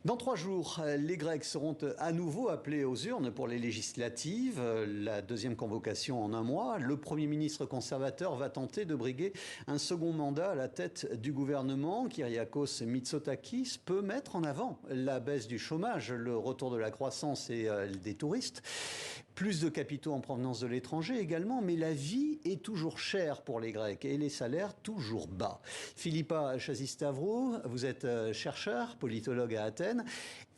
Dans 3 jours, les Grecs seront à nouveau appelés aux urnes pour les législatives, la deuxième convocation en un mois. Le Premier ministre conservateur va tenter de briguer un second mandat à la tête du gouvernement. Kyriakos Mitsotakis peut mettre en avant la baisse du chômage, le retour de la croissance et des touristes. Plus de capitaux en provenance de l'étranger également, mais la vie est toujours chère pour les Grecs et les salaires toujours bas. Philippa Chazistavro, vous êtes chercheur, politologue à Athènes.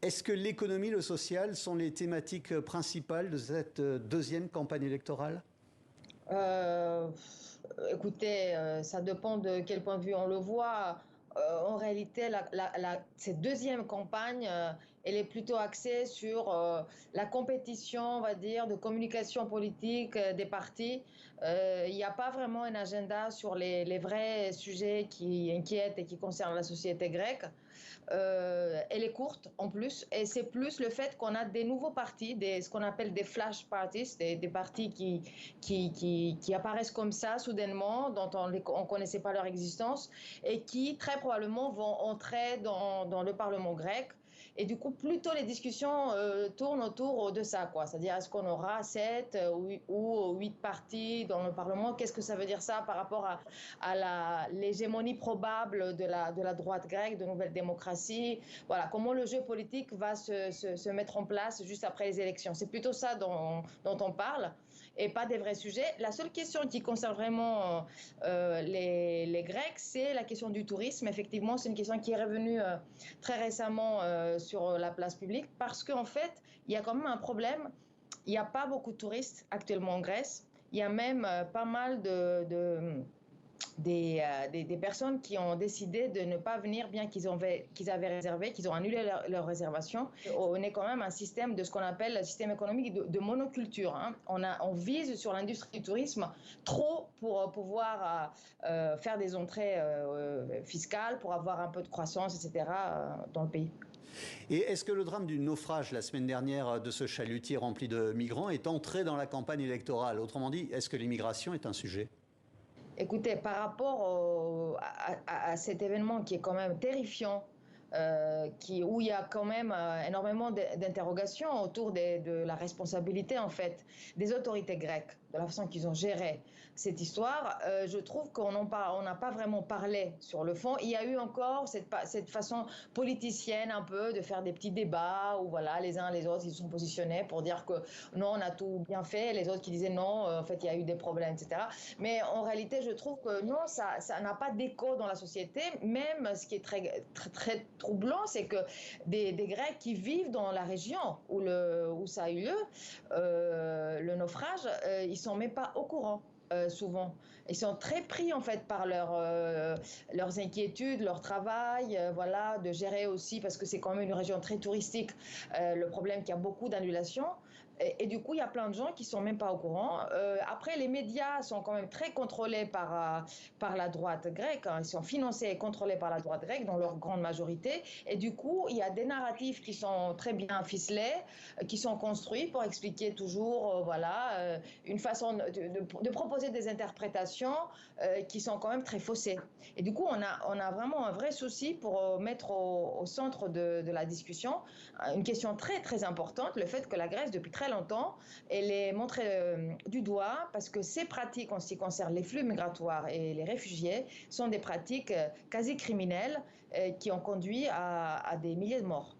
Est-ce que l'économie, le social sont les thématiques principales de cette deuxième campagne électorale ? Écoutez, ça dépend de quel point de vue on le voit. En réalité, cette deuxième campagne, elle est plutôt axée sur la compétition, on va dire, de communication politique des partis. Il n'y a pas vraiment un agenda sur les vrais sujets qui inquiètent et qui concernent la société grecque. Elle est courte en plus, et c'est plus le fait qu'on a des nouveaux partis, ce qu'on appelle des flash parties, des partis qui apparaissent comme ça soudainement, dont on ne connaissait pas leur existence, et qui très probablement vont entrer dans le Parlement grec. Et du coup, plutôt les discussions tournent autour de ça, quoi. C'est-à-dire, est-ce qu'on aura 7 ou 8 partis dans le Parlement? Qu'est-ce que ça veut dire ça par rapport à l'hégémonie probable de la droite grecque, de Nouvelle Démocratie? Voilà, comment le jeu politique va se mettre en place juste après les élections. C'est plutôt ça dont on parle, et pas des vrais sujets. La seule question qui concerne vraiment les Grecs, c'est la question du tourisme. Effectivement, c'est une question qui est revenue très récemment sur la place publique, parce qu'en fait, il y a quand même un problème. Il n'y a pas beaucoup de touristes actuellement en Grèce. Il y a même pas mal des personnes qui ont décidé de ne pas venir, bien qu'ils avaient réservé, qu'ils ont annulé leur réservation. On est quand même un système de ce qu'on appelle le système économique de monoculture. Hein. On vise sur l'industrie du tourisme trop pour pouvoir faire des entrées fiscales, pour avoir un peu de croissance, etc. Dans le pays. Et est-ce que le drame du naufrage la semaine dernière de ce chalutier rempli de migrants est entré dans la campagne électorale? Autrement dit, est-ce que l'immigration est un sujet? Écoutez, par rapport à cet événement qui est quand même terrifiant, où il y a quand même énormément d'interrogations autour de la responsabilité, en fait, des autorités grecques, de la façon qu'ils ont géré cette histoire, je trouve qu'on n'a pas vraiment parlé sur le fond. Il y a eu encore cette façon politicienne un peu de faire des petits débats où voilà, les uns et les autres ils se sont positionnés pour dire que non, on a tout bien fait, les autres qui disaient non, en fait il y a eu des problèmes, etc. Mais en réalité, je trouve que non, ça n'a pas d'écho dans la société. Même ce qui est très, très, très troublant, c'est que des Grecs qui vivent dans la région où ça a eu lieu, le naufrage, ils ne sont même pas au courant. Souvent. Ils sont très pris en fait par leurs inquiétudes, leur travail, voilà, de gérer aussi, parce que c'est quand même une région très touristique, le problème qu'il y a beaucoup d'annulations. Et du coup, il y a plein de gens qui ne sont même pas au courant. Après, les médias sont quand même très contrôlés par la droite grecque. Hein. Ils sont financés et contrôlés par la droite grecque dans leur grande majorité. Et du coup, il y a des narratifs qui sont très bien ficelés, qui sont construits pour expliquer toujours, voilà, une façon de proposer des interprétations qui sont quand même très faussées. Et du coup, on a vraiment un vrai souci pour mettre au centre de la discussion une question très, très importante, le fait que la Grèce, depuis très longtemps, elle est montrée du doigt parce que ces pratiques, en ce qui concerne les flux migratoires et les réfugiés, sont des pratiques quasi criminelles qui ont conduit à des milliers de morts.